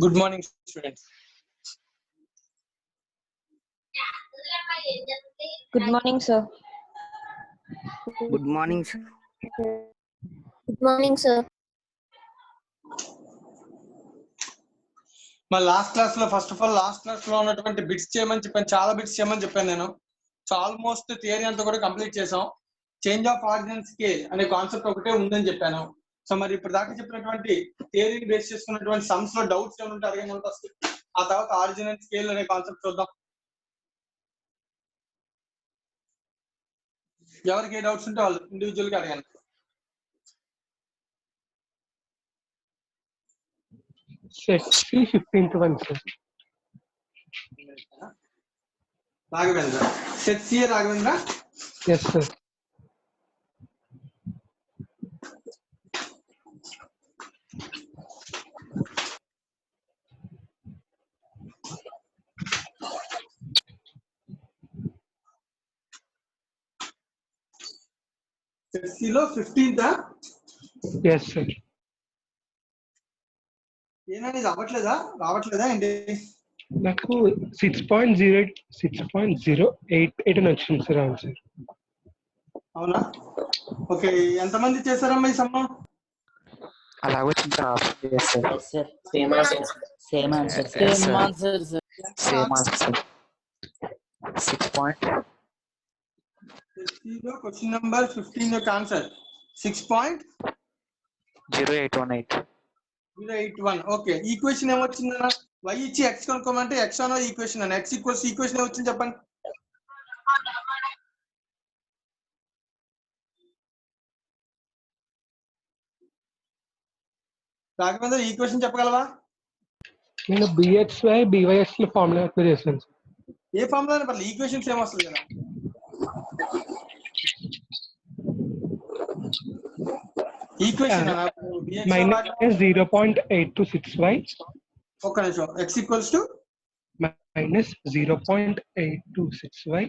Good morning, students. Good morning, sir. Good morning, sir. Good morning, sir. మా last class లో first of all last class లో ఉన్నటువంటి bits చేయమని చెప్పాను, చాలా బిట్స్ చేయమని చెప్పాను నేను. సో ఆల్మోస్ట్ థియరీ అంతా కూడా కంప్లీట్ చేసాం. చేంజ్ ఆఫ్ ఆర్డినెన్స్ స్కేల్ అనే కాన్సెప్ట్ ఒకటే ఉందని చెప్పాను. సో మరి ఇప్పుడు దాకా చెప్పినటువంటి థియరీని బేస్ చేసుకున్నటువంటి సమ్స్ లో డౌట్స్ ఏమైనా ఉంటే అడగండి ఫస్ట్. ఆ తర్వాత ఆరిజినల్ స్కేల్ అనే కాన్సెప్ట్ చూద్దాం. ఎవరికి ఏ డౌట్స్ ఉంటే వాళ్ళు ఇండివిజువల్ గా అడగండి. Set C 15th one, sir. Raghavendra, set C Raghavendra. Yes, sir. Set C లో 15th. Yes, sir. ఏననేది రావట్లేదా ఏంటి? నాకు 6.08 అని వచ్చింది సార్ ఆన్సర్. అవునా? ఓకే, ఎంతమంది చేశారమ్మా ఈ సమ్మ? అలా వచ్చింది sir. Same answer. Same answer, sir. 6 point. Question number 15 యొక్క ఆన్సర్ 6.0818. ఓకే, ఈక్వేషన్ ఏమొచ్చిందన్నా? y ఇచ్చి x కనుక్కోమంటే x అన్న ఈక్వేషన్ అన్న. x ఈక్వల్స్ ఈక్వేషన్ ఏమొచ్చింది చెప్పండి. రాఘవేంద్ర, ఈక్వేషన్ చెప్పగలవా? నేను BXY BYX లో ఫార్ములా అప్లై చేశాను సార్. ఏ ఫార్ములా అయినా పర్లేదు, ఈక్వేషన్స్ ఏమొస్తుంది కదా? ఈక్వేషన్ మైనస్ 0.826y ఒక్క నిమిషం. x equals to minus 0.826y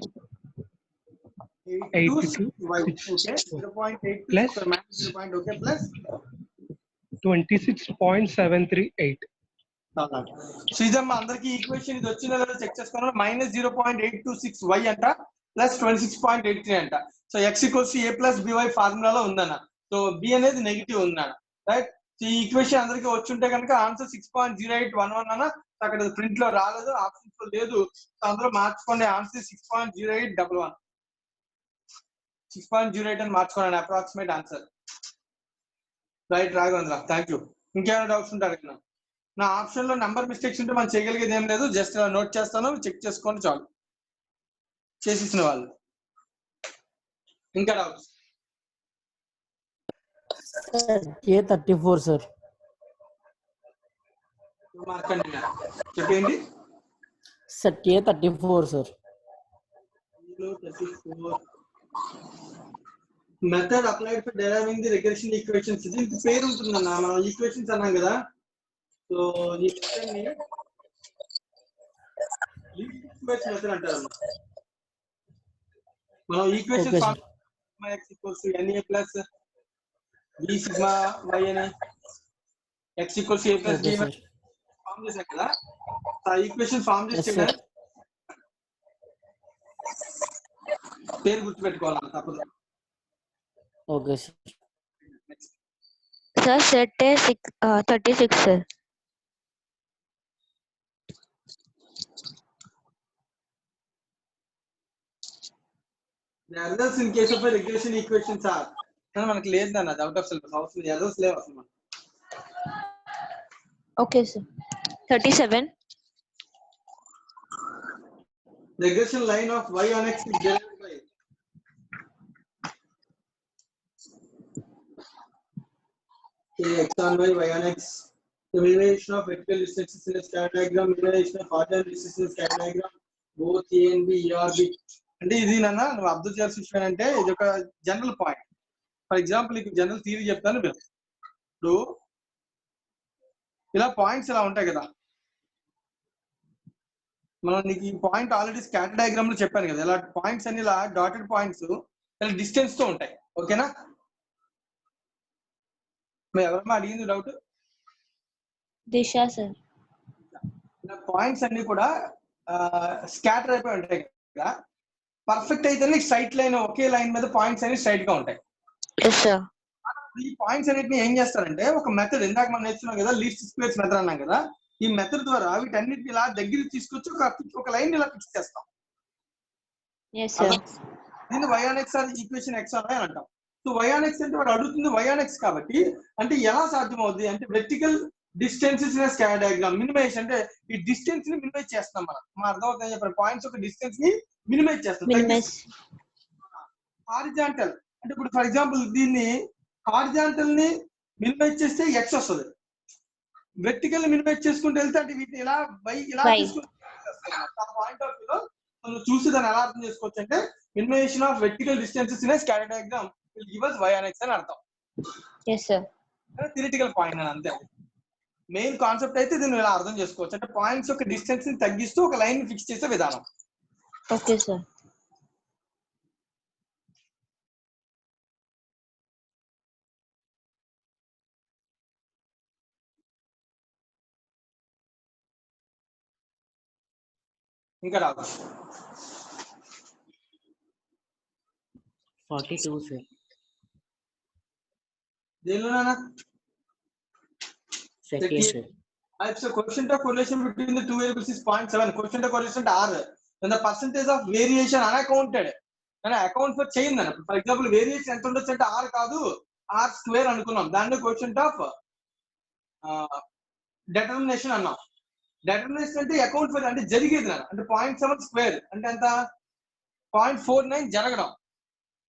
26.738. శ్రీజమ్మ, అందరికి ఈక్వేషన్ ఇది వచ్చిందో లేదో చెక్ చేసుకున్నాను. మైనస్ 0.826y అంట, ప్లస్ 26.83 అంట. So x equals to a plus by ఫార్ములాలో ఉందన్న. సో b అనేది నెగిటివ్ ఉందన్న, రైట్? సో ఈ ఈక్వేషన్ అందరికి వచ్చుంటే కనుక ఆన్సర్ 6.0811 అన్న. అక్కడ ప్రింట్ లో రాలేదు, ఆప్షన్స్ లో లేదు. సో అందులో మార్చుకోండి, ఆన్సర్ 6.0811. 6.08 అని మార్చుకోండి approximate answer. Right Raghavendra, thank you. ఇంకేమైనా డౌట్స్ ఉంటే అడగండి. నా ఆప్షన్ లో నెంబర్ మిస్టేక్స్ ఉంటే మనం చేయగలిగేది ఏం లేదు, జస్ట్ నోట్ చేస్తాను, చెక్ చేసుకోండి చాలు. చేసేసిన వాళ్ళు ఇంకా డౌట్స్? A34 sir. మార్కండి, చెప్పండి. Set A34 sir. Method applied for డెరైవింగ్ the regression equations. దీనికి పేరు ఉంటుందన్న, మనం ఈక్వేషన్స్ అన్నాం కదా. సో ఈ మెథడ్ ని లీస్ట్ స్క్వేర్స్ మెథడ్ అంటారన్న. మనం equation form x equals to na plus b sigma y అని, x equals to a plus b form చేశాం కదా. ఆ ఈక్వేషన్ ఫార్మ్ చేస్తే పేరు గుర్తుపెట్టుకోవాలన్న, తప్పదు. Okay sir. Sir, set A 36, sir. The errors in case of a regression equations are మనకి లేదన్న, అది అవుట్ ఆఫ్ సిలబస్, అవసరం లేదు, ఎర్రర్స్ లేవు అసలు మనకి. Okay, sir. 37. Regression line of y on x is derived by x on y, y on x. The minimization of vertical distances in a scatter diagram, minimization of horizontal distances in a scatter diagram, both a and b are b. అంటే ఇది నాన్న నువ్వు observe చేయాల్సిన విషయం అంటే ఇది ఒక general point. For example నీకు జనరల్ థియరీ చెప్తాను. ఇప్పుడు ఇలా పాయింట్స్ ఇలా ఉంటాయి కదా, మనం నీకు ఈ పాయింట్ ఆల్రెడీ స్కాటర్ డయాగ్రామ్ లో చెప్పాను కదా. ఇలా పాయింట్స్ అన్ని ఇలా డాటెడ్ పాయింట్స్ ఇలా డిస్టెన్స్ తో ఉంటాయి. ఓకేనా? మీరు ఎవరమ్మా అడిగింది డౌట్? Disha, sir. పాయింట్స్ అన్ని కూడా స్కాటర్ అయిపోయి ఉంటాయి కదా, పర్ఫెక్ట్ అయితేనే స్ట్రైట్ లైన్ ఒకే లైన్ మీద పాయింట్స్ అన్ని స్ట్రైట్ గా ఉంటాయి. Yes sir. ఈ పాయింట్స్ అన్నిటిని ఏం చేస్తారంటే ఒక మెథడ్, ఇందాక మనం నేర్చుకున్నాం కదా లీస్ట్ స్క్వేర్స్ మెథడ్ అన్నాం కదా, ఈ మెథడ్ ద్వారా వీటన్నిటిని ఇలా దగ్గరికి తీసుకొచ్చి ఒక లైన్ ఇలా ఫిక్స్ చేస్తాం. Yes sir. దీన్ని y/x ఈక్వేషన్ x అని అంటాం. సో y/x అంటే వాడు అడుగుతుంది y/x కాబట్టి, అంటే ఎలా సాధ్యం అవుతుంది అంటే vertical distances in scatter diagram minimize, అంటే ఈ డిస్టెన్స్ ని మినిమైజ్ చేస్తాం మనం. మా అర్థం అవుతుంది చెప్పండి, పాయింట్స్ యొక్క డిస్టెన్స్ ని మినిమైజ్ చేస్తాం. హారిజాంటల్ అంటే ఇప్పుడు ఫర్ ఎగ్జాంపుల్ దీన్ని హారిజాంటల్ ని మినిమైజ్ చేస్తే x వస్తుంది, వెర్టికల్ ని మినిమైజ్ చేసుకుంటూ వెళ్తే అంటే వీటిని ఇలా ఇలా తీసుకుంటే పాయింట్ ఆఫ్ వ్యూలో చూసి దాన్ని ఎలా అర్థం చేసుకోవచ్చు అంటే minimisation of vertical distances in scatter diagram will give us y/x అని అర్థం. Yes sir. థియరిటికల్ పాయింట్ అని అంతే. మెయిన్ కాన్సెప్ట్ అయితే దీన్ని ఇలా అర్థం చేసుకోవచ్చు, అంటే పాయింట్స్ యొక్క డిస్టెన్స్ ని తగ్గిస్తూ ఒక లైన్ ని ఫిక్స్ చేసే విధానం. Okay sir. ఇంకా రాదు 42 sir. దేనిలోనా Set yes sir. So coefficient of correlation between the two variables is 0.7. Coefficient of correlation R. Then the percentage of variation unaccounted. And account for chain. For example, variation ఎంత ఉండొచ్చు అంటే R కాదు, R square అనుకున్నాం. దాన్ని coefficient of determination అన్నాం. Determination అంటే account for అంటే జరిగేది అంటే 0.7 స్క్వేర్ అంటే ఎంత 0.49 జరగడం.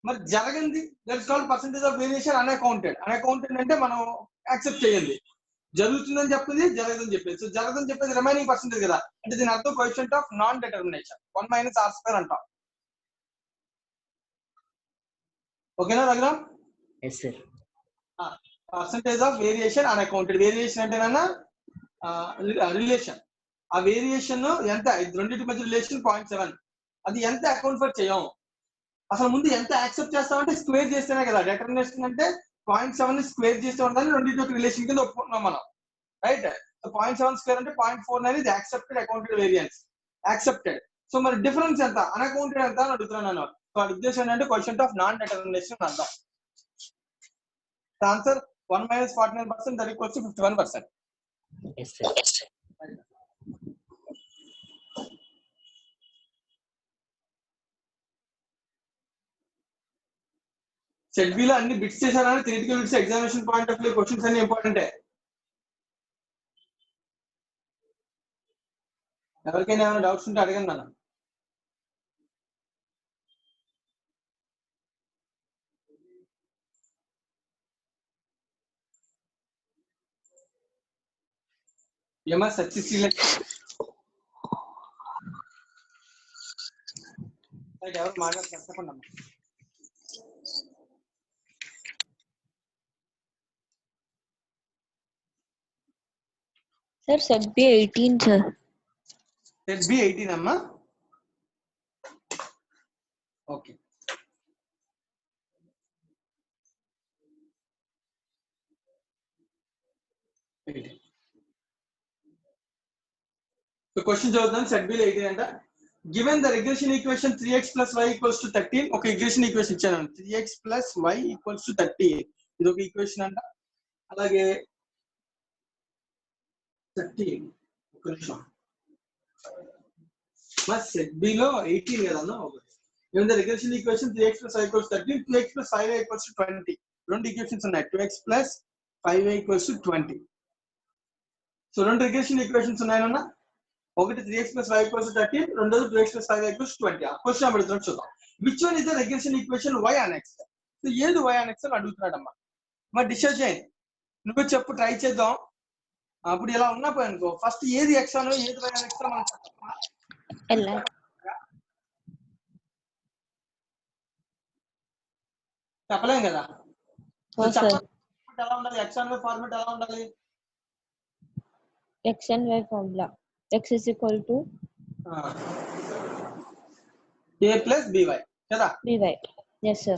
మరి జరగంది that is called percentage of variation unaccounted. Unaccounted అంటే మనం యాక్సెప్ట్ చేయండి, జరుగుతుందని చెప్పేది జరగదని చెప్పేది. సో జరగదని చెప్పేది రిమైనింగ్ పర్సెంటేజ్ కదా, అంటే దీని అర్థం coefficient of non determination 1 - r² అంటాం. ఓకేనా దగ్గర? Yes sir. Percentage of variation unaccounted. Variation అంటేనన్నా రిలేషన్, ఆ వేరియేషన్ ఎంత రెండింటి మధ్య రిలేషన్ 0.7, అది ఎంత అకౌంట్ ఫర్ చేయం. అసలు ముందు ఎంత యాక్సెప్ట్ చేస్తామంటే స్క్వేర్ చేస్తేనే కదా. డిటర్మినేషన్ అంటే 0.7 స్క్వేర్ చేస్తే ఉండాలి, రెండింటి యొక్క రిలేషన్ కింద ఒప్పుకుంటున్నాం మనం, రైట్? 0.7 స్క్వేర్ అంటే 0.49 ఇది accepted accounted variance, accepted. So మరి డిఫరెన్స్ ఎంత, అన్అకౌంటెడ్ ఎంత అని అడుగుతున్నాను. సో ఆ ఉద్దేశం ఏంటంటే కోఎఫిషియంట్ ఆఫ్ నాన్ డిటర్మినేషన్ అంటాం. Answer 1 - 49% that equals to 51%. Yes sir. Set B లో అన్ని బిట్స్ చేశారని theoretical bits examination point of view questions అన్ని ఇంపార్టెంట్. ఎవరికైనా ఏమైనా డౌట్స్ ఉంటే అడగండి నాన్న. ఏమా సక్సెస్ఫుల్ ఎవరు మాట్లాడుతున్నారు చెప్పండి అమ్మా. సార్ సెట్ బి 18 సార్. సెట్ బి 18 అమ్మా. ఓకే, సో క్వశ్చన్ చదువుతాను. సెట్ బి 18 అంట. Given the regression equation 3x + y = 13. ఒక ఈక్వేషన్ ఇచ్చాను, 3x + y = 13. ఇది ఒక ఈక్వేషన్ అంట. అలాగే 13 ఒక నిమిషం మా సెట్ బి లో 18 కదన్నా. Given the regression equation 3x + y = 13, 2x + 5y = 20. రెండు ఈక్వేషన్స్ ఉన్నాయి, 2x + 5y = 20. సో రెండు రిగ్రెషన్ ఈక్వేషన్స్ ఉన్నాయన్నా. ఒకటి 3x + y = 13, రెండోది 2x + 5y = 20. ఆ క్వశ్చన్ అడుగుతున్నాడు చూద్దాం. Which one is the regression equation y/x? So ఏది y/x అని అడుగుతున్నాడమ్మా. మరి డిసైడ్ చేయండి, నువ్వు చెప్పు, ట్రై చేద్దాం. అప్పుడు ఇలా ఉన్నప్పుడు అనుకో, ఫస్ట్ ఏది x అనో ఏది y/x మనం చెప్పలేం కదా. ఎలా ఉండాలి, x అనే ఫార్మాట్ ఎలా ఉండాలి? x and y formula. x is equal to a + by కదా. by. Yes sir.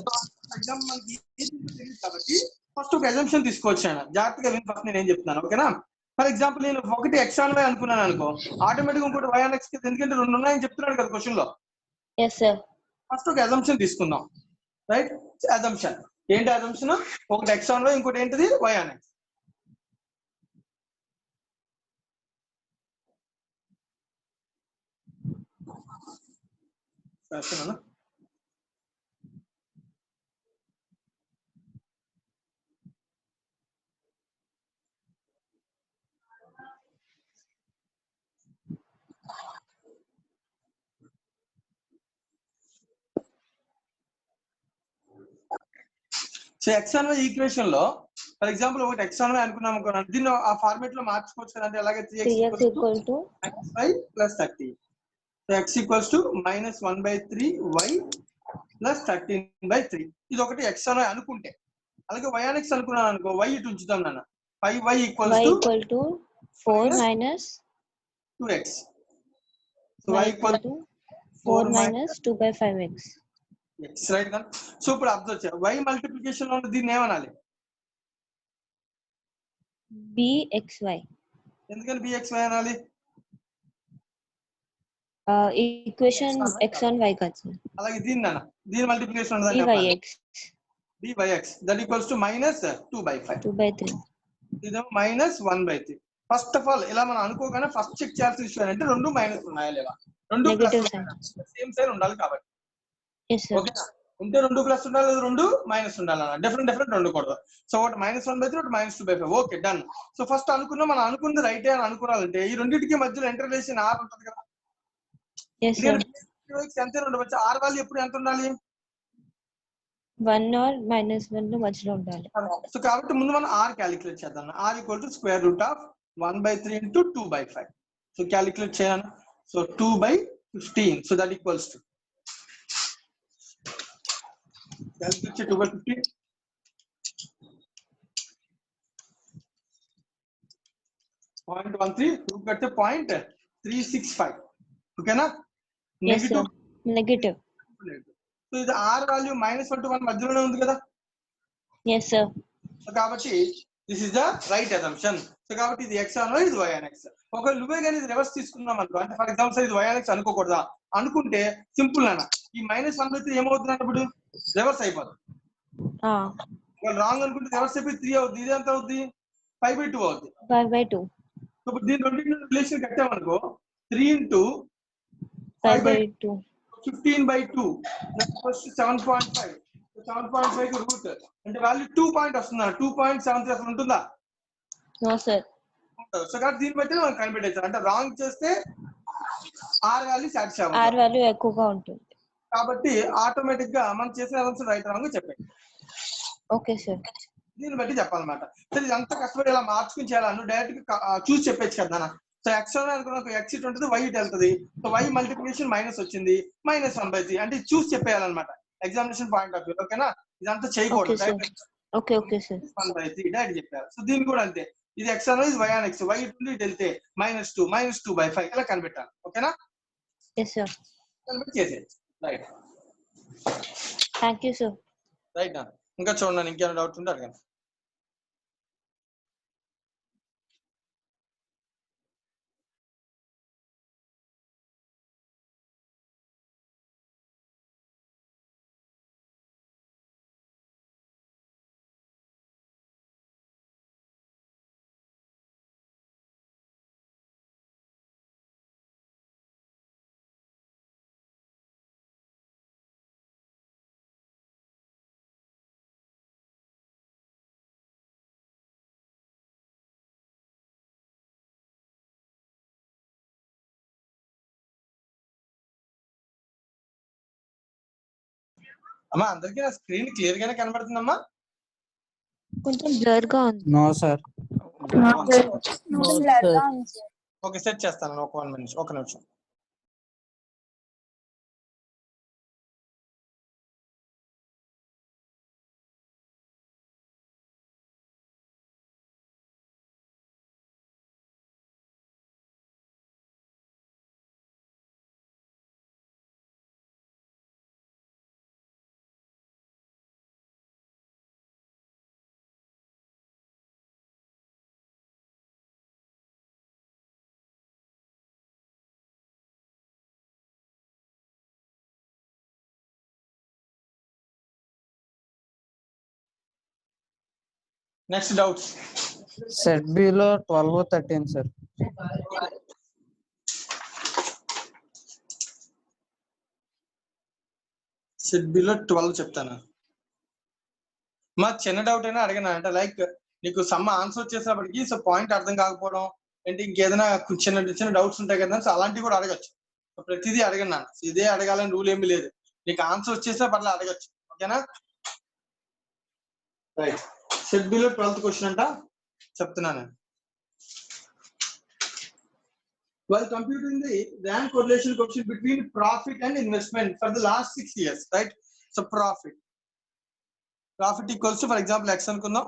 ఎగ్జామ్ మనకి ఏది తెలియదు కాబట్టి ఫస్ట్ ఒక అజంప్షన్ తీసుకోవచ్చు. జాగ్రత్తగా విని ఫస్ట్ నేను ఏం చెప్తున్నాను, ఓకేనా? ఫర్ ఎగ్జాంపుల్ నేను ఒకటి ఎక్స్ ఆన్ వై అనుకున్నాను అనుకో, ఆటోమేటిక్ ఇంకోటి వై ఆన్ ఎక్స్ ఎందుకంటే రెండు ఉన్నాయని చెప్తున్నాడు కదా క్వశ్చన్ లో. Yes, sir. ఫస్ట్ ఒక అజంప్షన్ తీసుకుందాం, రైట్? అజంప్షన్ ఏంటి? అజంప్షన్ ఒకటి ఎక్స్ ఆన్ వై, ఇంకోటి ఏంటిది వై ఆన్ ఎక్స్. రాస్తున్నాను. So X on Y equation లో ఫర్ ఎగ్జాంపుల్ ఒకటి ఎక్స్ ఆన్ వై అనుకున్నాం అనుకోండి, దీన్ని ఆ ఫార్మేట్ లో మార్చుకోవచ్చు కదా. అంటే ఎలాగే 3x equal to -5 + 30. So x -1/3y + 13/3. ఇది ఒకటి ఎక్స్ ఆన్ వై అనుకుంటే. అలాగే వై ఆన్ ఎక్స్ అనుకున్నాను అనుకో, y ఇటు ఉంచుతాం నాన్న. 5y y equal to 4 minus 2x. So y y equal to 4 minus 2/5x. x, right కదా. సో ఇప్పుడు అబ్జర్వ్ చేయాలి, y మల్టిప్లికేషన్ లో ఉన్న దీన్ని ఏమనాలి? bxy. ఎందుకని bxy అనాలి? Equation x on y కాదు sir. అలాగే దీన్ని నాన్న, దీని మల్టిప్లికేషన్ ఉన్నదని byx byx that equals to -2/5. 2/3. ఇదేమో -1/3. ఫస్ట్ ఆఫ్ ఆల్ ఇలా మనం అనుకోగానే ఫస్ట్ చెక్ చేయాల్సిన విషయం ఏంటంటే రెండు మైనస్ ఉన్నాయా లేవా, రెండు Negative plus sign. Same sign ఉండాలి కాబట్టి. Yes, sir. ఓకేనా? ఉంటే రెండు ప్లస్ ఉండాలి, లేదా రెండు మైనస్ ఉండాలి. డిఫరెంట్ ఉండకూడదు. సో ఒకటి -1/3, ఒకటి -2/5. Okay, done. సో ఫస్ట్ మనం అనుకుంది రైటే అని అనుకోవాలంటే ఈ రెండింటికి మధ్యలో ఇంటర్ రిలేషన్ ఆర్ ఉంటుంది కదా. Yes, sir. ఎంత ఉండవచ్చు, ఆర్ వాల్యూ ఎప్పుడు ఎంత ఉండాలి? 1 or -1 లో మధ్యలో ఉండాలి. సో కాబట్టి ముందు మనం ఆర్ క్యాలిక్యులేట్ చేద్దాం. R equal to √1/3 × 2/5. So calculate చేయాలి. So 2/15. So that equals to calculate 2/15. 0.13 2 కడితే 0.365. ఓకేనా? Yes, sir. Negative. సో ఇది ఆర్ వాల్యూ -1 to 1 మధ్యలోనే ఉంది కదా. Yes, sir. సో కాబట్టి this is the right assumption. So కాబట్టి ఇది x ఆన్ వై, ఇది y ఆన్ x. ఒకవేళ నువ్వే కానీ ఇది రివర్స్ తీసుకున్నాం అనుకో, అంటే ఫర్ ఎగ్జాంపుల్ ఇది y ఆన్ x అనుకోకూడదా అనుకుంటే సింపుల్ అన్న, ఈ -1/3 ఏమవుతుంది అన్నప్పుడు రివర్స్ అయిపోతుంది. రాంగ్ అనుకుంటే రివర్స్ అయిపోయి 3 అవుతుంది. ఇది ఎంత అవుతుంది? 5/2 అవుతుంది. 5/2. ఇప్పుడు దీని రెండింటి రిలేషన్ కట్టామనుకో, 3 × 5/2. 15/2 ఫస్ట్ 7.5. 7.5 కి రూట్ అంటే వాల్యూ 2 పాయింట్ వస్తుందా? 2.73 అసలు ఉంటుందా? No, sir. సో కాబట్టి దీన్ని బట్టి మనం కనిపెట్టేస్తాం. అంటే రాంగ్ చేస్తే ఆర్ వాల్యూ సాటిస్ఫై R అవుతుంది. వాల్యూ ఎక్కువగా ఉంటుంది. కాబట్టి ఆటోమేటిక్ గా మనం చేసిన ఆన్సర్ రైట్ రాంగ్ చెప్పండి. Okay sir. దీన్ని బట్టి చెప్పాలన్నమాట. సరే ఇదంతా కష్టపడి ఇలా మార్చుకుని చేయాలి. నువ్వు డైరెక్ట్ గా చూసి చెప్పచ్చు కదా. సో ఎక్స్ అనుకున్న ఎక్స్ ఇటు ఉంటుంది, వై ఇటు వెళ్తుంది. సో వై మల్టిప్లికేషన్ మైనస్ వచ్చింది, -1/3 అంటే చూసి చెప్పేయాలన్నమాట ఎగ్జామినేషన్ పాయింట్ ఆఫ్ వ్యూ. ఓకేనా? ఇదంతా చేయకూడదు. Okay sir. 1/3 డైరెక్ట్ చెప్పారు. సో దీన్ని కూడా అంతే, ఇది ఎక్స్ అనేది వై ఆన్ ఎక్స్, వై ఇటు వెళ్తే -2 -2/5 ఇలా కనిపెట్టాలి. ఓకేనా? yes sir. కనిపెట్టి చేసేది. Right thank you sir. Right. ఇంకా చూడండి, ఇంకేమైనా డౌట్ ఉంటే అడగండి. అమ్మా అందరికీ నా స్క్రీన్ క్లియర్ గానే కనబడుతుందమ్మా? కొంచెం బ్లర్ గా ఉంది. No sir. ఓకే, సెట్ చేస్తాను. ఒక 1 minute, ఒక నిమిషం. Next doubts. Set below 12 13 sir. Set below 12 చెప్తాను. మా చిన్న డౌట్ అయినా అడిగినా అంటే లైక్ నీకు సమ్ ఆన్సర్ వచ్చేసినప్పటికీ సో పాయింట్ అర్థం కాకపోవడం అంటే ఇంకేదైనా చిన్న చిన్న డౌట్స్ ఉంటాయి కదా, సో అలాంటివి కూడా అడగచ్చు. ప్రతిదీ అడగను, ఇదే అడగాలని రూల్ ఏమి లేదు. నీకు ఆన్సర్ వచ్చేసినా పర్లేదు అడగచ్చు. ఓకేనా? Right. Set below 12th question అంట చెప్తున్నాను. While computing the rank correlation coefficient between profit and investment for the last 6 years, right? So profit equals to, for example, x అనుకుందాం,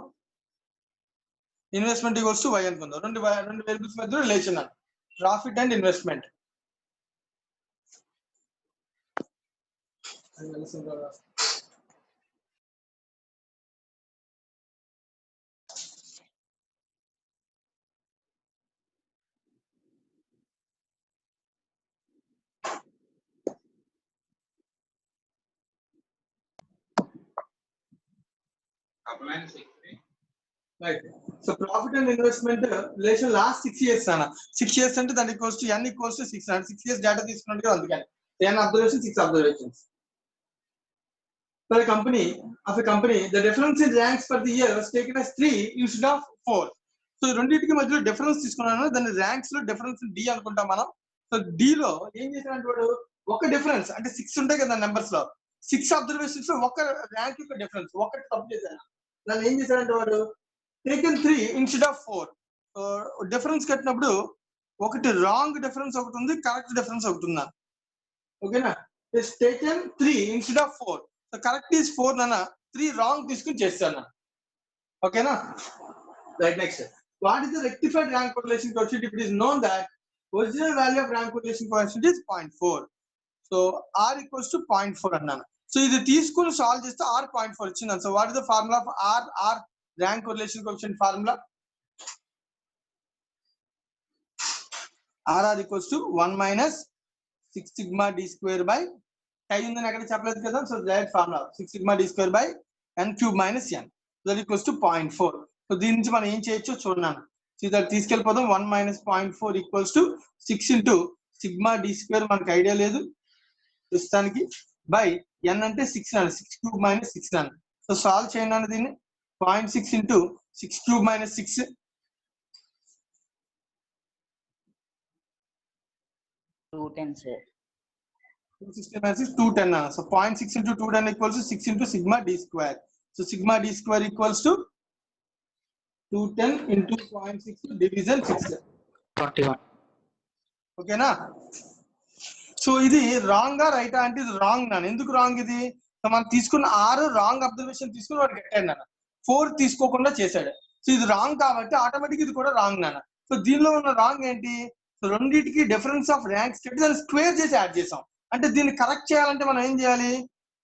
ఇన్వెస్ట్మెంట్ ఈక్వల్స్ టు y అనుకుందాం. రెండు variables మధ్య relation అన్న profit and investment. Right. So profit and investment relation last 6 years ana. 6 years ante that equals to n equals to 6 and 6 years data తీసుకున్నట్టు కదా అందుకని n observations 6 observations. For a company the difference in ranks for the year was taken as 3 instead of 4. So రెండింటికి మధ్యలో difference తీసుకున్నాను, దాని ranks లో difference d అనుకుంటాం మనం. సో d లో ఏం చేశారంటే వాడు ఒక డిఫరెన్స్ అంటే 6 ఉంటాయి కదా నెంబర్స్ లో, 6 అబ్జర్వేషన్స్ లో ఒక ర్యాంక్ యొక్క డిఫరెన్స్ ఒకటి తప్పు చేశాను. దాన్ని ఏం చేశారంటే వాడు టేకెన్ 3 ఇన్స్టెడ్ ఆఫ్ 4. డిఫరెన్స్ కట్టినప్పుడు ఒకటి రాంగ్ డిఫరెన్స్ ఒకటి ఉంది, కరెక్ట్ డిఫరెన్స్ ఒకటి ఉందా. ఓకేనా? It's taken 3 instead of 4. So correct is 4 నాన్న, 3 రాంగ్ తీసుకుని చేస్తాను. ఓకేనా? Right. Next, what is the rectified rank correlation coefficient if it is known that original value off rank correlation coefficient is 0.4. So r equals to 0.4 అన్నాను. So ఇది తీసుకుని solve చేస్తే r 0.4 ఇచ్చింది. So what is the formula of r rank correlation coefficient formula? RR equals to 1 minus 6 sigma d square by టై ఉందని అక్కడ చెప్పలేదు కదా, so direct formula 6 sigma d square by n cube minus n, that equals to 0.4. So దీని నుంచి మనం ఏం చేయొచ్చో చూడన్నాను. So ఇది తీసుకెళ్ళిపోదాం. 1 minus 0.4 equals to 6 into sigma d square మనకి ఐడియా లేదు ప్రస్తుతానికి బై n అంటే 6 నాన్న, 6 cube minus 6 నాన్న. సో సాల్వ్ చేయండి అన్న దీన్ని. 0.6 into 6 cube minus 6 210 sir. 260 minus 6 210 now. So 0.6 into 210 equals to 6 into sigma d square. So sigma d square equals to 210 into 0.6 division 6 41. Okay na? So ఇది wrong right అంటే ఇది wrong నాన్న. ఎందుకు wrong ఇది? మనం తీసుకున్న 6 రాంగ్ అబ్జర్వేషన్ తీసుకుని వాడు కట్టాడు నాన్న, 4 తీసుకోకుండా చేశాడు. సో ఇది రాంగ్ కాబట్టి ఆటోమేటిక్ ఇది కూడా రాంగ్ నాన్న. సో దీనిలో ఉన్న రాంగ్ ఏంటి? సో రెండింటికి డిఫరెన్స్ ఆఫ్ ర్యాంక్స్ కట్టి దాన్ని స్క్వేర్ చేసి యాడ్ చేసాం. అంటే దీన్ని కరెక్ట్ చేయాలంటే మనం ఏం చేయాలి?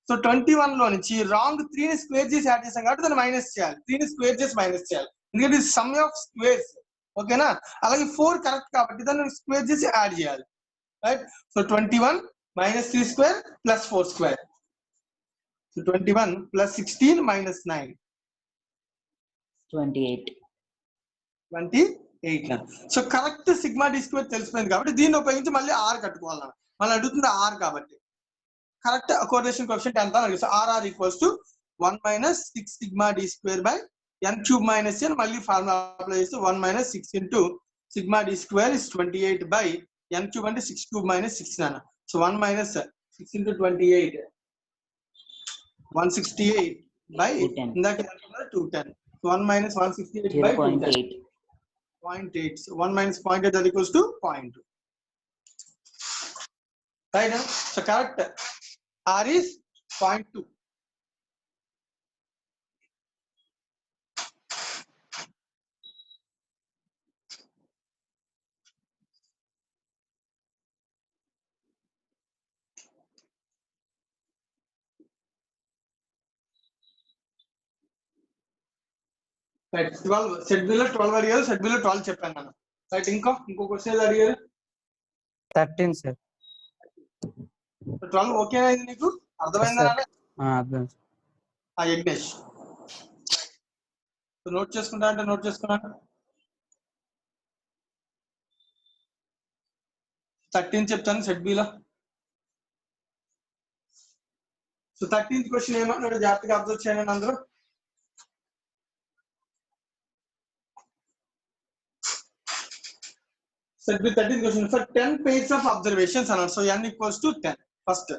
సో 21 లో నుంచి రాంగ్ 3 ని స్క్వేర్ చేసి యాడ్ చేసాం కాబట్టి దాన్ని మైనస్ చేయాలి. 3 ని స్క్వేర్ చేసి మైనస్ చేయాలి, ఎందుకంటే ఇది సమ్ ఆఫ్ స్క్వేర్స్. ఓకేనా? అలాగే 4 కరెక్ట్ కాబట్టి దాన్ని స్క్వేర్ చేసి యాడ్ చేయాలి. Right? So 21 minus 3 square plus 4 square. So 21 plus 16 minus 9. 28. 28 na. So correct sigma d square తెలిసిపోయింది కాబట్టి దీన్ని ఉపయోగించి మళ్ళీ r కట్టుకోవాలన్నా. మళ్ళీ అడుగుతుంది r కాబట్టి కరెక్ట్ కోరిలేషన్ కోఎఫిషియంట్ ఎంత అని అడిగితే rr equals to 1 minus 6 sigma d square by n cube minus n. మళ్ళీ ఫార్ములా అప్లై చేస్తే 1 minus 6 into sigma d square is 28 by n cube అంటే 6 cube minus 6 నాన్న. So 1 minus 6 into 28 168 by ఇందాక 210. So 1 minus 168 by 0.8. 0.8. So 1 minus 0.8 that equals to 0.2. Right now, so correct r is 0.2. Right 12 set below 12 అడిగారు, set below 12 చెప్పాను నేను. Right ఇంకో question అడిగారు 13 sir. 12 okay అయింది నీకు? అర్థమైందా? అర్థం. యజ్ఞేష్ సో నోట్ చేసుకుంటా అంటే నోట్ చేసుకున్నాను. 13 చెప్తాను set below. So 13th question ఏమన్నాడు జాగ్రత్తగా అబ్జర్వ్ చేయండి అందరూ. Set B 13th question for 10 pairs of observations అన్నాడు. So n equals to 10 first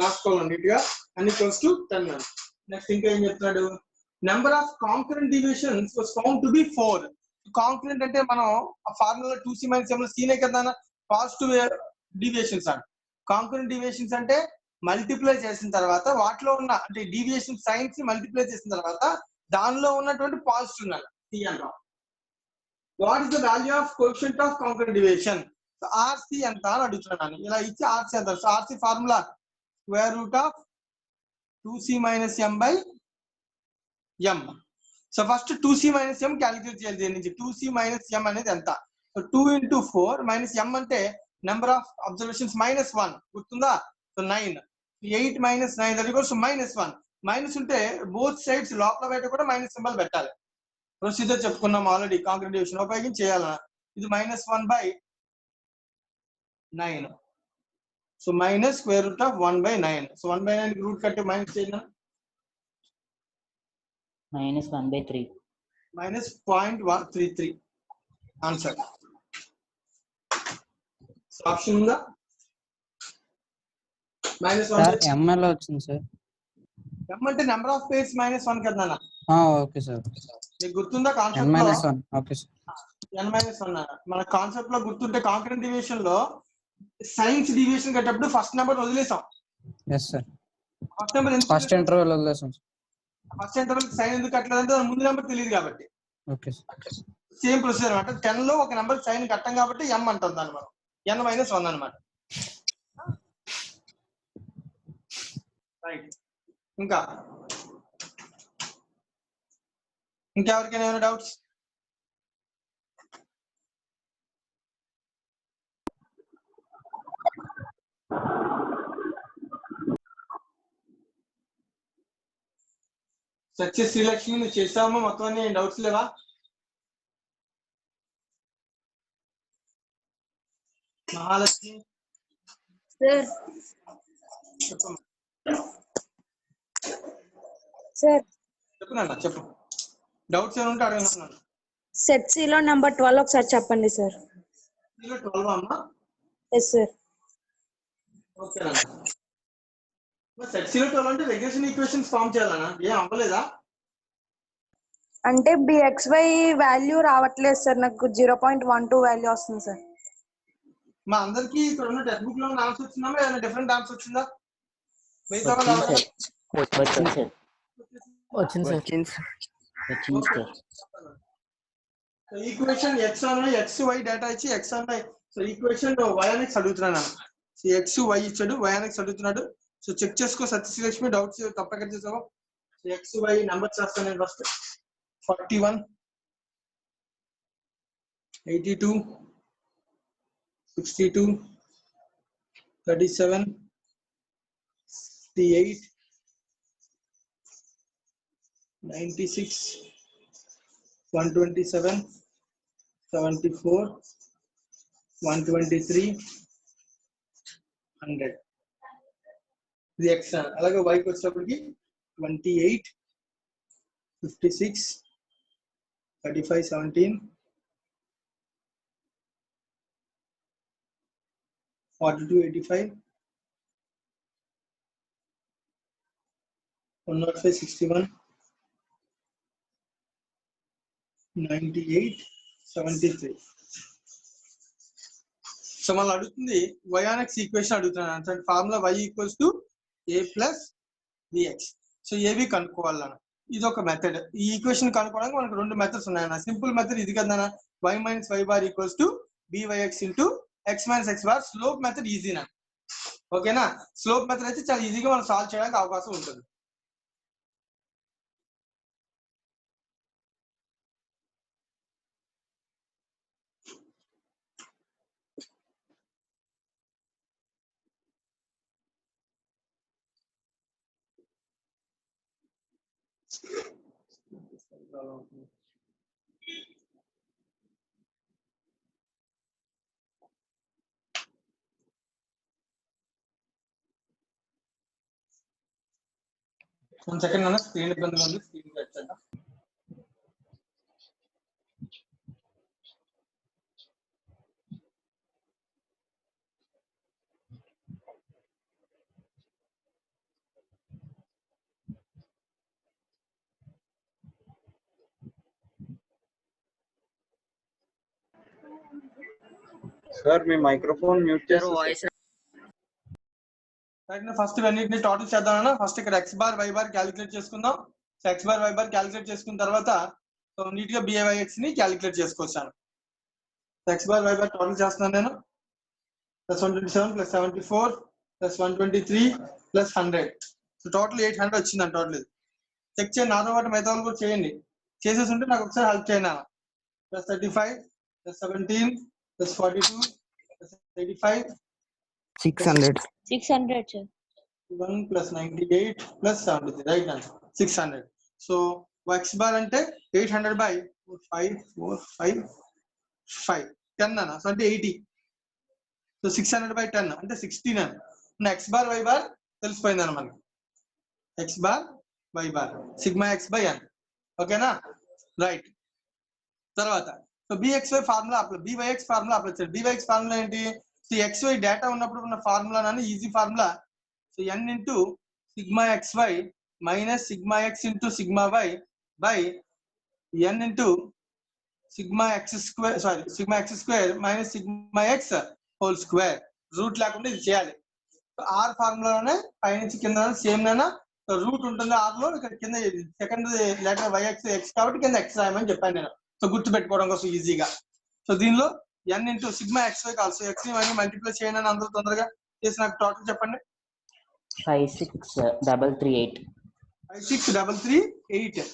రాసుకోవాలి నీట్ గా. n equals to 10 అన్నాడు. నెక్స్ట్ ఇంకా ఏం చెప్తున్నాడు, number of concurrent deviations was found to be 4. Concurrent అంటే మనం ఆ ఫార్ములా 2c - m లో సీనే కదా పాజిటివ్ డీవియేషన్స్ అంట. కాంకరెంట్ డీవియేషన్స్ అంటే మల్టిప్లై చేసిన తర్వాత వాటిలో ఉన్న అంటే డీవియేషన్ సైన్స్ మల్టిప్లై చేసిన తర్వాత దానిలో ఉన్నటువంటి పాజిటివ్ ఉండాలి సి అంటాం. What is the value of coefficient of concurrent deviation? RC ఎంత అని అడుగుతున్నాను. ఇలా ఇచ్చి ఆర్సి ఎంత? So RC formula square root of 2c - m by m. So first 2c - m calculate చేయాలి. దీని నుంచి 2c - m అనేది ఎంత? సో 2 × 4 - m అంటే నెంబర్ ఆఫ్ అబ్జర్వేషన్స్ -1 గుర్తుందా? So 9. 8 - 9 that equals to -1. Minus ఉంటే బోత్ సైడ్స్ లోపల బయట కూడా మైనస్ సింబల్ పెట్టాలి. ప్రొసీజర్ చెప్పుకున్నాం ఆల్రెడీ. కాంక్రీట్ డివిజన్ ఉపయోగించి చేయాలన్నా. ఇది -1/9. So minus square root of 1/9. So 1/9 root కట్టి మైనస్ చేయండి. -1/3. -0.133 ఆన్సర్. ఆప్షన్ ఉందా? సార్ ఎంఎల్ వచ్చింది సార్. m అంటే నెంబర్ ఆఫ్ పేర్స్ -1 కదా నాన్న. Okay sir. నీకు గుర్తుందా n కాన్సెప్ట్ లో? -1 ఓకే సార్. n - 1 మన కాన్సెప్ట్ లో గుర్తుంటే కాంకరెంట్ డివియేషన్ లో సైన్స్ డివియేషన్ కట్టేటప్పుడు ఫస్ట్ నెంబర్ వదిలేసాం. Yes sir. First number first interval వదిలేసాం. ఫస్ట్ ఇంటర్వెల్ సైన్ ఎందుకు కట్టలేదంటే ముందు నెంబర్ తెలియదు కాబట్టి. Okay sir. సేమ్ ప్రొసీజర్ అనమాట. 10 లో ఒక నెంబర్ సైన్ కట్టాం కాబట్టి m అంటాం దాన్ని మనం. n - 1 అనమాట. రైట్. ఇంకెవరికైనా ఏమైనా డౌట్స్? సక్సెస్ శ్రీలక్ష్మి నువ్వు చేసావమ్మా మొత్తం అన్ని డౌట్స్ లేవా? మహాలక్ష్మి సార్ చెప్పమ్మా. సార్ చెప్పు నాన్న చెప్పు. డౌట్స్ ఏమైనా ఉంటే అడగనున్నాను. సెట్ సి లో నెంబర్ 12 ఒకసారి చెప్పండి సార్. 12 అమ్మా. Yes sir. ఓకే నాన్న. సెట్ సి లో 12 అంటే రెగ్రెషన్ ఈక్వేషన్స్ ఫామ్ చేయాలన్నా. ఏం అవ్వలేదా? అంటే bxy వాల్యూ రావట్లేదు సార్, నాకు 0.12 వాల్యూ వస్తుంది సార్. మా అందరికి ఇక్కడ ఉన్న టెక్స్ట్ బుక్ లో ఆన్సర్ వచ్చిందా ఏదైనా డిఫరెంట్ ఆన్సర్ వచ్చిందా? మిగతా వాళ్ళు వచ్చింది సార్. వచ్చింది సార్. వచ్చింది సార్. వచ్చింది సార్. ఈక్వేషన్ x అన్న xy డేటా ఇచ్చి x అన్న సో ఈక్వేషన్ y అని అడుగుతున్నాను. సో x y ఇచ్చాడు, y అని అడుగుతున్నాడు. సో చెక్ చేసుకో సత్యశ్రీలక్ష్మి, డౌట్స్ తప్పక చేసావు. సో x y నంబర్స్ రాస్తాను నేను ఫస్ట్. 41 82 62 37 68 96 127 74 123 100. ఇది x. అలాగే y కి వచ్చేటప్పటికి 28 56 35 17 42 85 105 61 98 73. సో మళ్ళీ అడుగుతుంది y/x ఈక్వేషన్ అడుగుతున్నాను. అంటే formula y equals to a plus bx. So ఏవి కనుక్కోవాలన్న ఇది ఒక మెథడ్. ఈ ఈక్వేషన్ కనుక్కోవడానికి మనకు రెండు మెథడ్స్ ఉన్నాయన్న. సింపుల్ మెథడ్ ఇది కదా y - y bar equals to byx into x - x bar. Slope method ఈజీనా? ఓకేనా? స్లోప్ మెథడ్ అయితే చాలా ఈజీగా మనం సాల్వ్ చేయడానికి అవకాశం ఉంటుంది. 1 సెకండ్ అన్న, స్క్రీన్ ఇబ్బందిగా ఉంది, స్క్రీన్ పెట్టండి. సార్ మీ మైక్రోఫోన్ మ్యూట్ చేస్తారు. ఫస్ట్ ఇవన్నిటిని టోటల్ చేద్దామన్నా. ఫస్ట్ ఇక్కడ x bar y bar calculate చేసుకుందాం. So x bar y bar calculate చేసుకున్న తర్వాత సో నీట్ గా BYX ని క్యాలిక్యులేట్ చేసుకోవచ్చాను. x bar y bar total చేస్తున్నాను నేను. +127 +74 +123 +100. సో టోటల్ 800 వచ్చిందండి. టోటల్ ఇది చెక్ చేయండి, నాతో పాటు మిగతా వాళ్ళు కూడా చేయండి. చేసేసి ఉంటే నాకు ఒకసారి హెల్ప్ చేయండి అన్న. +35 +17 +42 +85 600. 600 sir. 1 +98 +73, right answer 600. So x bar అంటే 800 by 5 10 అన్న. సో అంటే 80. సో 600 by 10 అంటే 16 అన్న. x bar y bar తెలిసిపోయింది అన్న మనకి. x bar y bar sigma x by n. ఓకేనా, రైట్. తర్వాత so bxy formula apply, byx formula apply చేయండి. byx ఫార్ములా ఏంటి? సో xy డేటా ఉన్నప్పుడు ఉన్న ఫార్ములా నాన్న, easy formula. So n into sigma xy minus sigma x into sigma y by n into sigma x square, sorry sigma x square minus sigma x whole square. Root లేకుండా ఇది చేయాలి. Are ఫార్ములాలోనే పైనుంచి కింద same నానా route ఉంటుంది r లో. ఇక్కడ కింద సెకండ్ లెటర్ yx x కాబట్టి కింద x రాయమని చెప్పాను నేను. సో గుర్తు పెట్టుకోవడం కోసం ఈజీగా. సో దీనిలో n ఇంటూ సిగ్మా xy కాదు. సో x ని y ని మల్టిప్లై చేయండి అని అందరూ తొందరగా చేసి నాకు టోటల్ చెప్పండి. 56338. 56338.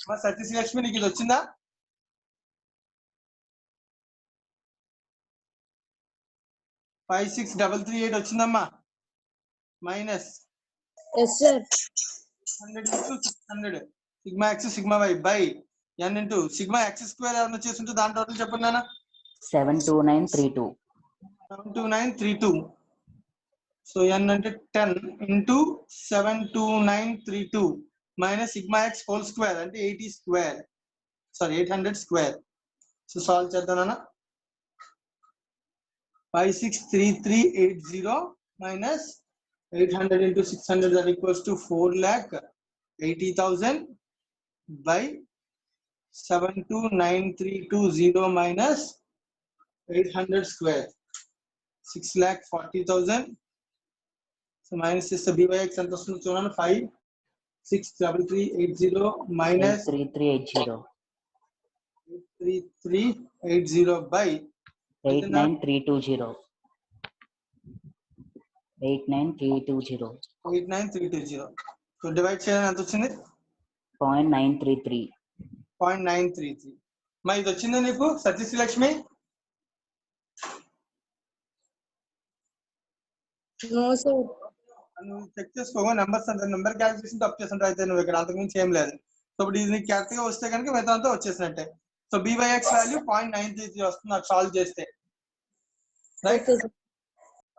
మా సత్యశ్రీలక్ష్మి నీకు ఇది వచ్చిందా? ఫైవ్ 6,338 వచ్చిందమ్మా. Minus Yes sir. 100 into 600 sigma x sigma y by n into sigma x square ఏమన్నా చేస్తుంటే దాని టోటల్ చెప్పండి నాన్న. 72932. 72932. సో n అంటే 10 into 72932 minus sigma x whole square అంటే 80 square, sorry 800 square. So solve చేద్దాం నాన్న. 563,380 minus 800 into 600, that equals to 4,80,000 by 729,320 minus 800 square, 6,40,000. So minus is the byx and the 563,380 minus 3380. 3380 by 89320. 89320. 89320. So divide చేయాలని ఎంత వచ్చింది? 0.933. 0.933. మరి ఇది వచ్చిందా నీకు సత్యశ్రీలక్ష్మి? No sir. నువ్వు చెక్ చేసుకోగా నెంబర్స్ అంటే నెంబర్ క్యాలిక్యులేషన్ తప్పు చేస్తుంటే అయితే నువ్వు ఇక్కడ అంతకుమించి ఏం లేదు. సో ఇప్పుడు ఇది నీకు కరెక్ట్ గా వస్తే కనుక మిగతా అంతా వచ్చేసినట్టే. సో byx వాల్యూ 0.933 వస్తుంది నాకు సాల్వ్ చేస్తే, రైట్?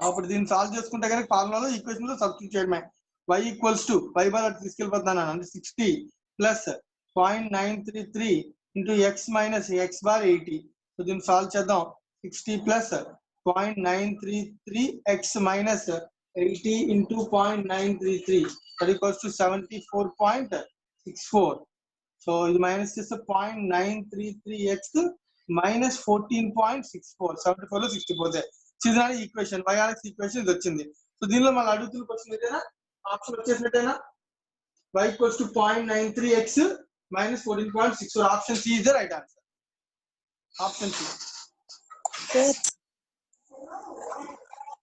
అప్పుడు దీన్ని సాల్వ్ చేసుకుంటే కనుక ఫార్ములాలో ఈక్వేషన్ లో సబ్స్టిట్యూట్ చేయడమే. y equals to y bar అటు తీసుకెళ్ళిపోతున్నాను అంటే 60 plus 0.933 into x minus x bar 80. So దీన్ని సాల్వ్ చేద్దాం. 60 plus 0.933 x minus 80 into 0.933, that equals to 74.64. So ఇది మైనస్ చేస్తే 0.933x minus 14.64. 74 లో 60 పోతే చిన్నది ఈక్వేషన్ YRX ఈక్వేషన్ ఇది వచ్చింది. సో దీనిలో మళ్ళీ అడుగుతున్న క్వశ్చన్ ఏదైనా ఆప్షన్ వచ్చేసినట్టేనా? y equals to 0.93x minus 14.64. Option C is the right answer. Option C.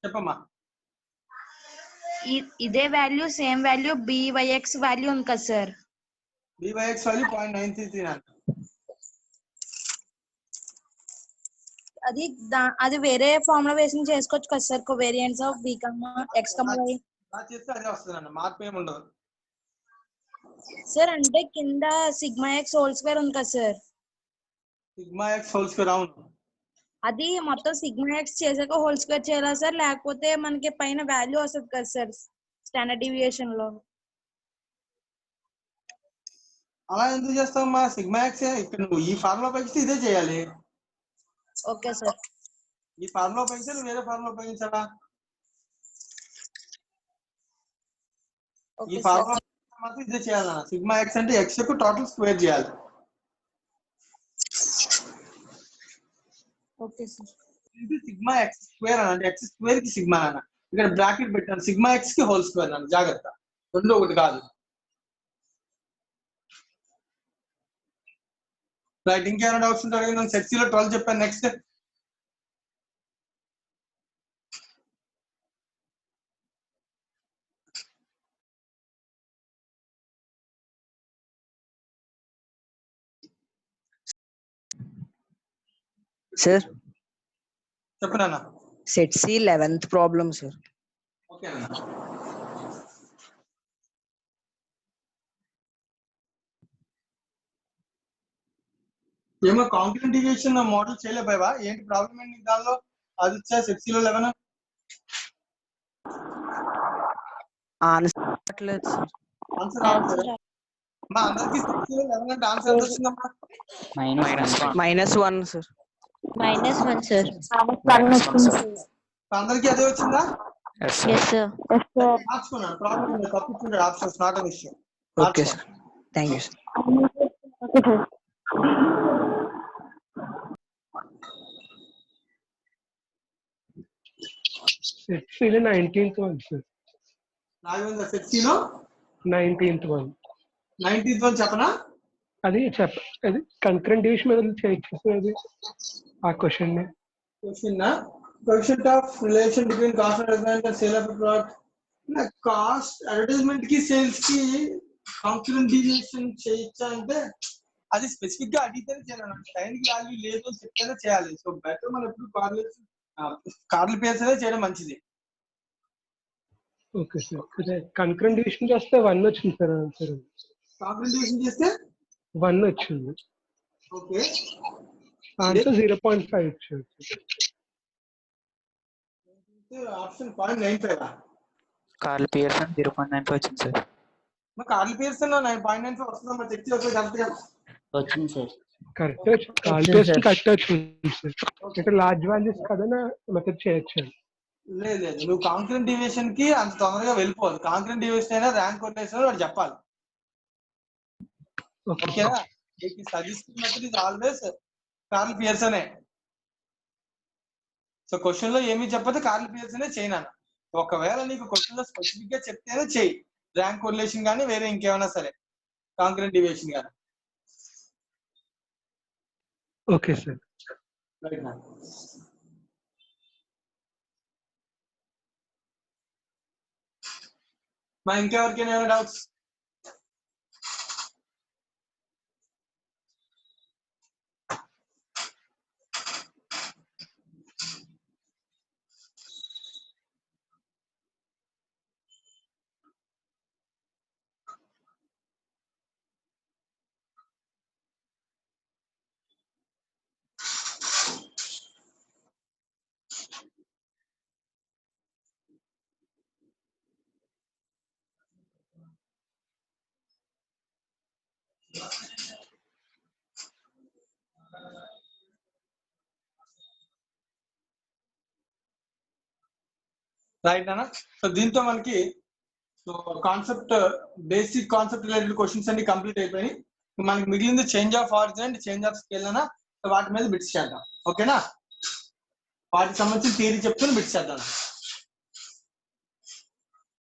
చెప్పమ్మా. ఇదే value same value byx value ఉంది కదా సార్? byx వాల్యూ 0.933 అంట. అది వేరే ఫార్ములా వేసి చేసుకోవచ్చు కదా sir? Covariance of b, x, y. చేస్తే అదే వస్తుంది అన్న, మార్పు ఏమి ఉండదు సార్. అంటే కింద సిగ్మా x హోల్ స్క్వేర్ ఉంది కదా sir? Sigma x whole square, అవును. అది మొత్తం సిగ్మా x చేసాక హోల్ స్క్వేర్ చేయాలా సార్? లేకపోతే మనకి పైన వాల్యూ వస్తుంది కదా సార్ స్టాండర్డ్ డీవియేషన్ లో? అలా ఎందుకు చేస్తావమ్మా? సిగ్మా ఎక్స్ ఇక్కడ నువ్వు ఈ ఫార్ములా ఉపయోగిస్తే ఇదే చేయాలి. Okay sir. ఈ ఫార్ములా ఉపయోగిస్తే నువ్వు వేరే ఫార్ములా ఉపయోగించాలా? ఈ ఓకే సార్. ఫార్ములా మాత్రం ఇదే చేయాలన్నా. సిగ్మా ఎక్స్ అంటే ఎక్స్ యొక్క టోటల్ స్క్వేర్ చేయాలి. Okay sir. ఇది సిగ్మా ఎక్స్ స్క్వేర్ అని అంటే ఎక్స్ స్క్వేర్ కి సిగ్మా అన్న. ఇక్కడ బ్రాకెట్ పెట్టాను, సిగ్మా ఎక్స్ కి హోల్ స్క్వేర్ అన్న. జాగ్రత్త, రెండు ఒకటి కాదు. రైట్, ఇంకేమైనా డౌట్స్ ఉంటే అడిగి. నేను సెట్ సి లో 12 చెప్పాను. నెక్స్ట్ సార్ చెప్పనా? Set C 11th problem sir. Okay అన్న. ఏమో కాంక్రీట్ డివిజన్ మోడల్ చేయలేకపోయావా? ఏంటి ప్రాబ్లం ఏంటి దానిలో? అది ఇచ్చా సెట్ సి లో 11 ఆన్సర్ రావట్లేదు సార్. ఆన్సర్ రావట్లేదు. మా అందరికి సెట్ సి లో 11 అంటే ఆన్సర్ ఎంత వచ్చిందమ్మా? -1 సార్. -1 సార్. అందరికి అదే వచ్చిందా? Yes sir. మార్చుకున్నాను, ప్రాబ్లం లేదు. తప్పించుకుంటాడు options, not an issue. Okay sir, thank you sir. Set C 19th one sir. Raghavendra set C లో 19th వన్. 19th వన్ చెప్పనా? అది కన్కరెంట్ డివిజన్ మీద చేయొచ్చు సార్. అది ఆ క్వశ్చన్ ని coefficient of relation between cost and advertisement and sale of product. Cost advertisement కి sales కి కాంక్రెంట్ డివిజన్ చేయొచ్చా అంటే అది స్పెసిఫిక్ గా అడిగితేనే చేయాలి. టైంకి వాల్యూ లేదు అని చెప్తేనే చేయాలి. సో బెటర్ మనం ఎప్పుడు కార్లు పేర్సనే చేయడం మంచిది. Okay sir. కన్కరెంట్ డివిజన్ చేస్తే 1 వచ్చింది సార్ ఆన్సర్. కాంక్రెంట్ డివిజన్ చేస్తే 1 వచ్చింది. ఓకే, ఆన్సర్ 0.5 వచ్చింది. ఆప్షన్ 0.95. కార్ల్ పియర్సన్ 0.95 వచ్చింది సార్. మరి కార్ల్ పియర్సన్ 9.95 వస్తుందా? మరి చెక్ చేసి కరెక్ట్ గా వచ్చింది సార్. కరెక్ట్ వచ్చింది. కాల్ పేస్ట్ కరెక్ట్ వచ్చింది సార్. అంటే లార్జ్ వాల్యూస్ కదా మెథడ్ చేయొచ్చు. లేదు, నువ్వు కాంక్రెంట్ డివిజన్ కి అంత తొందరగా వెళ్ళిపోదు. కాంక్రెంట్ డివిజన్ అయినా ర్యాంక్ కొట్టేసిన వాడు చెప్పాలి. ఓకేనా? Suggestive method is always Karl పియర్సనే. సో క్వశ్చన్ లో ఏమి చెప్పదు, కార్ల్ పియర్సనే చేయనా. ఒకవేళ నీకు క్వశ్చన్ లో స్పెసిఫిక్ గా చెప్తేనే చెయ్యి. ర్యాంక్ కొరిలేషన్ కానీ వేరే ఇంకేమైనా సరే, కాంక్రెంట్ డివిజన్ కానీ. Okay sir. రైట్ నా. మా ఇంకెవరికైనా ఏమైనా డౌట్స్? రైట్ అన్న. సో దీంతో మనకి concept, basic concept related questions అన్ని కంప్లీట్ అయిపోయి మనకి మిగిలింది change of origin and change of scale అన్న. వాటి మీద బిట్స్ చేద్దాం. ఓకేనా? వాటికి సంబంధించిన థియరీ చెప్తుని బిట్స్ చేద్దాం.